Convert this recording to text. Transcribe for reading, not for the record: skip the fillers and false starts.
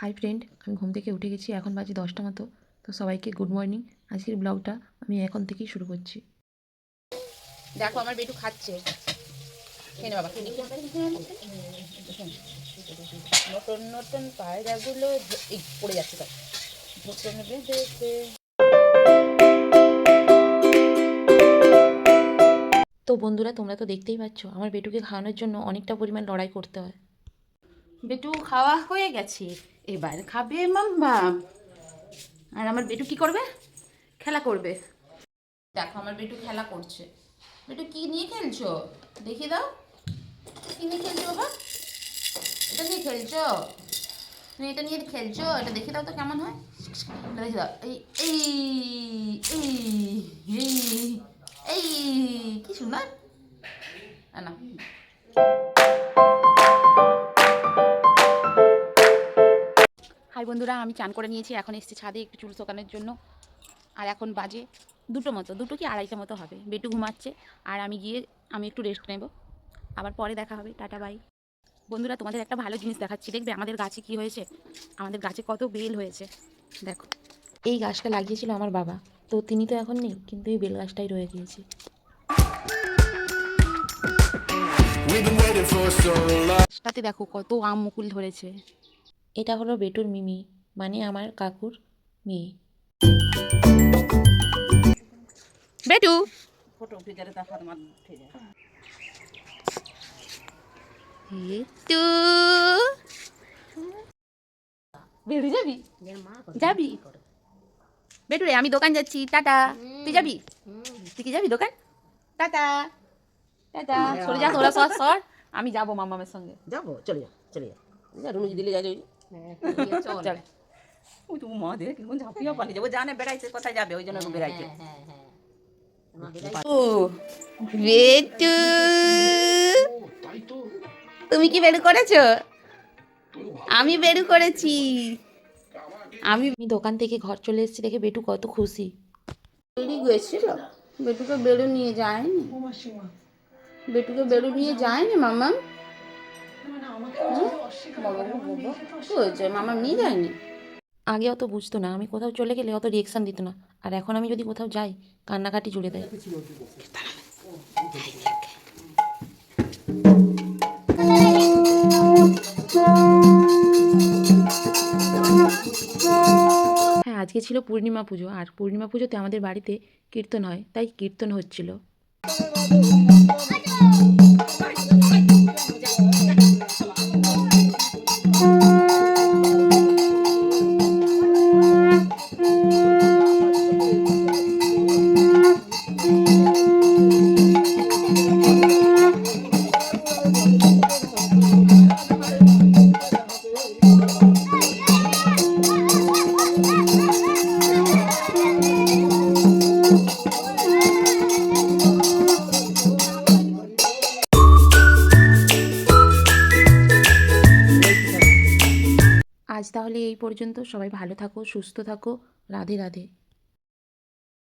Hi friend, আমি ঘুম থেকে উঠে গেছি। এখন বাজে 10টা মতো। তো সবাইকে গুড মর্নিং। আজকের ব্লগটা আমি এখন থেকেই শুরু করছি। দেখো আমার বেটু খাচ্ছে। খেয়ে নে বাবা, খেয়ে নে। নতুন নতুন পায়রাগুলো এই পড়ে যাচ্ছে, তাই নতুন বেঁধেছে। তো বন্ধুরা, তোমরা তো দেখতেই পাচ্ছ আমার বেটুকে খাওয়ানোর জন্য অনেকটা পরিমাণ লড়াই করতে হয়। বেটু খাওয়া হয়ে গেছে, এবার খাবে মাম্মা। আর আমার বেটু কি করবে? খেলা করবে। দেখো আমার বেটু খেলা করছে। বেটু কি নিয়ে খেলছো? দেখিয়ে দাও, কি নিয়ে খেলছো বাবা? এটা নিয়ে খেলছো? তুমি এটা নিয়ে খেলছো? এটা দেখে দাও তো কেমন হয়। এটা দেখে দাও। এই এই এই এই এই কি সুন্দর না। হাই বন্ধুরা, আমি চান করে নিয়েছি। এখন এসেছি ছাদে একটু চুল শোকানোর জন্য। আর এখন বাজে 2টো মতো, 2টো কি 2:30টা মতো হবে। বেটু ঘুমাচ্ছে আর আমি একটু রেস্ট নেব। আবার পরে দেখা হবে। Tata bye. বন্ধুরা, তোমাদের একটা ভালো জিনিস দেখাচ্ছি, দেখবে আমাদের গাছে কি হয়েছে। আমাদের গাছে কত বেল হয়েছে দেখো। এই গাছটা লাগিয়েছিল আমার বাবা, তো তিনি তো এখন নেই, কিন্তু এই বেল গাছটাই রয়ে গিয়েছে। গাছটাতে দেখো কত আম মুকুল ধরেছে। এটা হলো বেটুর মিমি, মানে আমার কাকুর মেয়ে। বেটু তু বেরু যাবি? যাবি বেটু রে, আমি দোকান যাচ্ছি, টাটা। তুই যাবি? তুই কি যাবি দোকান? Tata tata. সরে যা তোরা, সর সর। আমি যাবো মামামের সঙ্গে। যাবো, চলে যা, চলে যা। যা রুনুজি দিলে যা যাবি। চল। ওই তো মা দেখে কিরকম ঝাঁপিয়ে পালিয়ে যাবো। জানে বেড়াইছে, কোথায় যাবে, ওই জন্য বেড়াইছে। ও বেটু, তুমি কি বেরু করেছো? আমি বেরু করেছি। আমি দোকান থেকে ঘর চলে এসেছি দেখে বেটু কত খুশি। বেরি গেছিল, বেটুকে বেরু নিয়ে যায়নি। বেটুকে বেরু নিয়ে যায়নি মামা। কি হয়েছে? মামা নিয়ে যায়নি। আগে অত বুঝতো না, আমি কোথাও চলে গেলে অত রিয়েকশান দিত না। আর এখন আমি যদি কোথাও যাই, কান্নাকাটি জুড়ে দেয়। হ্যাঁ, আজকে ছিল পূর্ণিমা পুজো, আর পূর্ণিমা পুজোতে আমাদের বাড়িতে কীর্তন হয়, তাই কীর্তন হচ্ছিল। আজ তাহলে এই পর্যন্ত। সবাই ভালো থাকো, সুস্থ থাকো। রাধে রাধে।